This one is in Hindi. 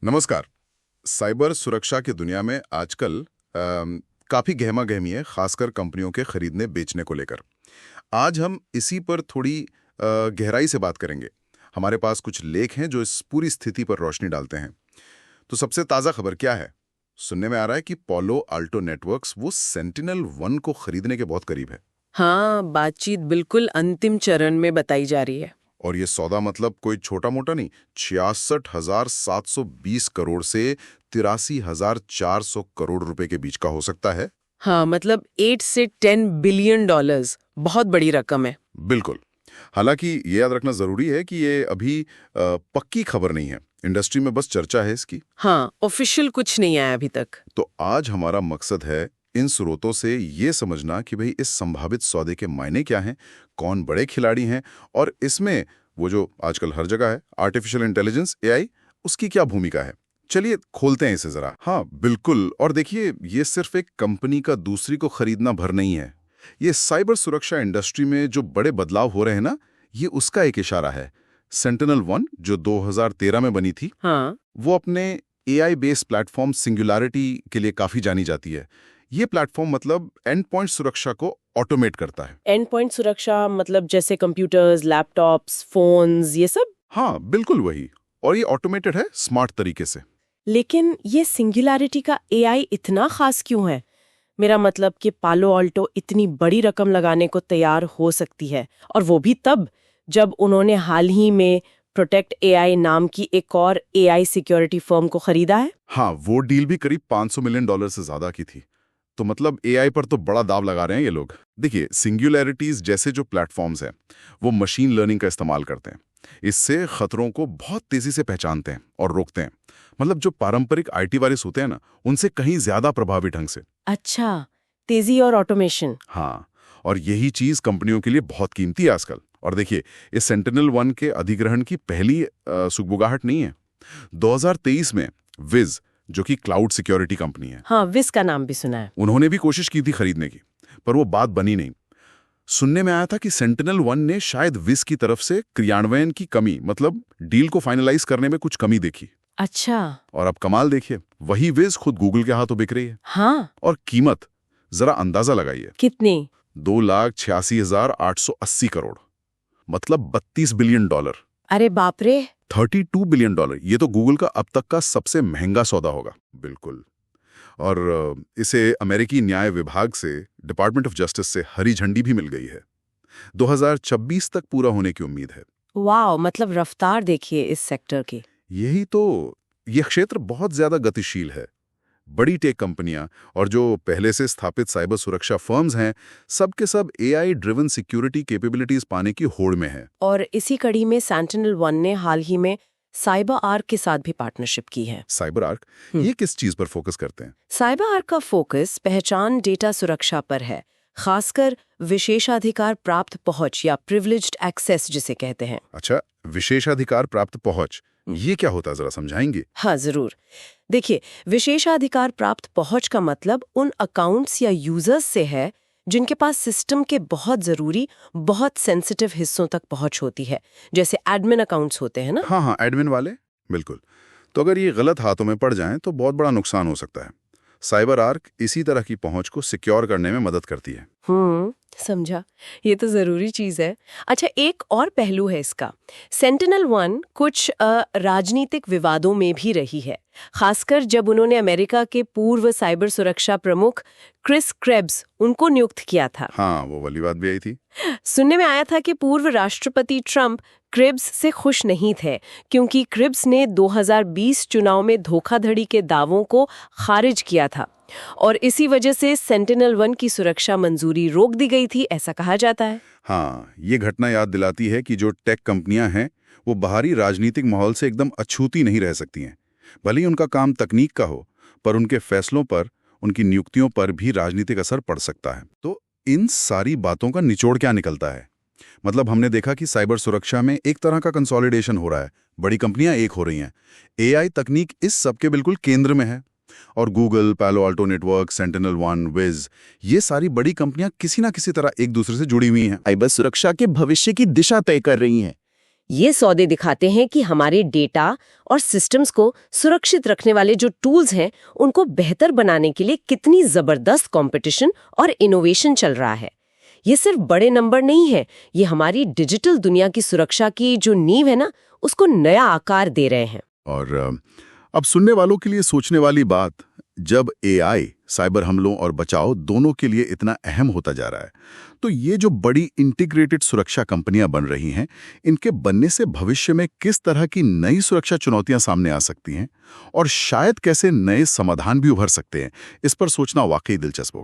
नमस्कार। साइबर सुरक्षा की दुनिया में आजकल काफ़ी गहमा-गहमी है, खासकर कंपनियों के खरीदने बेचने को लेकर। आज हम इसी पर थोड़ी गहराई से बात करेंगे। हमारे पास कुछ लेख हैं जो इस पूरी स्थिति पर रोशनी डालते हैं। तो सबसे ताज़ा खबर क्या है? सुनने में आ रहा है कि पालो अल्टो नेटवर्क्स वो सेंटिनल-1 को खरीदने के बहुत करीब है। हाँ, बातचीत बिल्कुल अंतिम चरण में बताई जा रही है। और ये सौदा मतलब कोई छोटा मोटा नहीं, 66,720 करोड़ से 83,400 करोड़ रुपए के बीच का हो सकता है। हाँ, मतलब 8 से 10 बिलियन डॉलर्स, बहुत बड़ी रकम है। बिल्कुल। हालांकि ये याद रखना जरूरी है कि ये अभी पक्की खबर नहीं है, इंडस्ट्री में बस चर्चा है इसकी। हाँ, ऑफिशियल कुछ नहीं आया अभी तक। तो आज हमारा मकसद है इन स्रोतों से ये समझना कि भाई इस संभावित सौदे के मायने क्या हैं, कौन बड़े खिलाड़ी हैं और इसमें वो जो आजकल हर जगह है आर्टिफिशियल इंटेलिजेंस एआई, उसकी क्या भूमिका है। चलिए खोलते हैं इसे जरा। हाँ बिल्कुल, और देखिए ये सिर्फ एक कंपनी का दूसरी को खरीदना भर नहीं है, ये साइबर सुरक्षा इंडस्ट्री में जो बड़े बदलाव हो रहे हैं ना, ये उसका एक इशारा है। सेंटिनल-1 जो 2013 में बनी थी, हाँ, वो अपने एआई बेस्ड प्लेटफॉर्म सिंगुलैरिटी के लिए काफी जानी जाती है। ये प्लेटफॉर्म मतलब एंड पॉइंट सुरक्षा को ऑटोमेट करता है। एंड पॉइंट सुरक्षा मतलब जैसे कंप्यूटर्स, लैपटॉप्स, फोन्स, ये सब। हाँ बिल्कुल वही, और ये ऑटोमेटेड है स्मार्ट तरीके से। लेकिन ये सिंगुलैरिटी का एआई इतना खास क्यों है? मेरा मतलब कि पालो अल्टो इतनी बड़ी रकम लगाने को तैयार हो सकती है, और वो भी तब जब उन्होंने हाल ही में प्रोटेक्ट एआई नाम की एक और एआई सिक्योरिटी फर्म को खरीदा है। हाँ, वो डील भी करीब $500 मिलियन से ज्यादा की थी। तो मतलब एआई पर तो बड़ा दाव लगा रहे हैं ये लोग। देखिए सिंगुलैरिटीज जैसे जो प्लेटफॉर्म्स हैं, वो मशीन लर्निंग का इस्तेमाल करते हैं। इससे खतरों को बहुत तेजी से पहचानते हैं और रोकते हैं। मतलब जो पारंपरिक आईटी वायरस होते हैं ना, उनसे कहीं ज्यादा प्रभावी ढंग से। अच्छा, तेजी और ऑटोमेशन। हाँ, और यही चीज कंपनियों के लिए बहुत कीमती है आजकल। और देखिए इस सेंटिनल-1 के अधिग्रहण की पहली सुगबुगाहट नहीं है। 2023 में विज, जो कि क्लाउड सिक्योरिटी कंपनी है, हाँ, विस का नाम भी सुना है। उन्होंने भी कोशिश की थी खरीदने की, पर वो बात बनी नहीं। सुनने में आया था कि सेंटिनल-1 ने शायद विस की तरफ से क्रियान्वयन की कमी, मतलब डील को फाइनलाइज करने में कुछ कमी देखी। अच्छा। और अब कमाल देखिए, वही विज खुद गूगल के हाथों बिक रही है। हाँ, और कीमत जरा अंदाजा लगाइए, कितनी? 2,86,880 करोड़, मतलब $32 बिलियन। अरे बाप रे। $32 बिलियन, ये तो गूगल का अब तक का सबसे महंगा सौदा होगा। बिल्कुल। और इसे अमेरिकी न्याय विभाग से, डिपार्टमेंट ऑफ जस्टिस से हरी झंडी भी मिल गई है। 2026 तक पूरा होने की उम्मीद है। वाह, मतलब रफ्तार देखिए इस सेक्टर की। यही तो, यह क्षेत्र बहुत ज्यादा गतिशील है। बड़ी टेक कंपनियां और जो पहले से स्थापित साइबर सुरक्षा फर्म्स हैं, सबके सब एआई ड्रिवन सिक्योरिटी कैपेबिलिटीज पाने की होड़ में हैं। और इसी कड़ी में सेंटिनल-1 ने हाल ही में साइबर आर्क के साथ भी पार्टनरशिप की है। साइबर आर्क, ये किस चीज पर फोकस करते हैं? साइबर आर्क का फोकस पहचान डेटा सुरक्षा पर है, खासकर विशेषाधिकार प्राप्त पहुंच या प्रिविलेज्ड एक्सेस जिसे कहते हैं। अच्छा, विशेषाधिकार प्राप्त पहुंच, ये क्या होता है जरा समझाएंगे? हाँ, जरूर। देखिए, विशेषाधिकार प्राप्त पहुंच का मतलब उन अकाउंट्स या यूजर्स से है जिनके पास सिस्टम के बहुत जरूरी, बहुत सेंसिटिव हिस्सों तक पहुंच होती है, जैसे एडमिन अकाउंट्स होते हैं ना। हाँ हाँ, एडमिन वाले। बिल्कुल। तो अगर ये गलत हाथों में पड़ जाएं तो बहुत बड़ा नुकसान हो सकता है। साइबर आर्क इसी तरह की पहुंच को सिक्योर करने में मदद करती है। समझा। ये तो जरूरी चीज है। अच्छा, एक और पहलू है इसका। सेंटिनल-1 कुछ राजनीतिक विवादों में भी रही है, खासकर जब उन्होंने अमेरिका के पूर्व साइबर सुरक्षा प्रमुख क्रिस क्रेब्स उनको नियुक्त किया था। हाँ, वो वाली बात भी आई थी। सुनने में आया था कि पूर्व राष्ट्रपति ट्रंप क्रिब्स से खुश नहीं थे, क्योंकि क्रिब्स ने 2020 चुनाव में धोखाधड़ी के दावों को खारिज किया था, और इसी वजह से सेंटिनल-1 की सुरक्षा मंजूरी रोक दी गई थी, ऐसा कहा जाता है। हाँ, ये घटना याद दिलाती है कि जो टेक कंपनियां हैं, वो बाहरी राजनीतिक माहौल से एकदम अछूती नहीं रह सकती हैं। भले ही उनका काम तकनीक का हो, पर उनके फैसलों पर, उनकी नियुक्तियों पर भी राजनीतिक असर पड़ सकता है। तो इन सारी बातों का निचोड़ क्या निकलता है? मतलब हमने देखा कि साइबर सुरक्षा में एक तरह का कंसोलिडेशन हो रहा है, बड़ी कंपनियां एक हो रही हैं। एआई तकनीक इस सबके बिल्कुल केंद्र में है, और गूगल, पालो अल्टो नेटवर्क, सेंटिनल-1, विज, ये सारी बड़ी कंपनियां किसी ना किसी तरह एक दूसरे से जुड़ी हुई हैं। साइबर सुरक्षा के भविष्य की दिशा तय कर रही हैं। ये सौदे दिखाते हैं कि हमारे डेटा और सिस्टम्स को सुरक्षित रखने वाले जो टूल्स हैं उनको बेहतर बनाने के लिए कितनी जबरदस्त कंपटीशन और इनोवेशन चल रहा है। ये सिर्फ बड़े नंबर नहीं है, ये हमारी डिजिटल दुनिया की सुरक्षा की जो नींव है ना, उसको नया आकार दे रहे हैं। और अब सुनने वालों के लिए सोचने वाली बात, जब एआई साइबर हमलों और बचाव दोनों के लिए इतना अहम होता जा रहा है, तो ये जो बड़ी इंटीग्रेटेड सुरक्षा कंपनियां बन रही हैं, इनके बनने से भविष्य में किस तरह की नई सुरक्षा चुनौतियां सामने आ सकती हैं और शायद कैसे नए समाधान भी उभर सकते हैं, इस पर सोचना वाकई दिलचस्प होगा।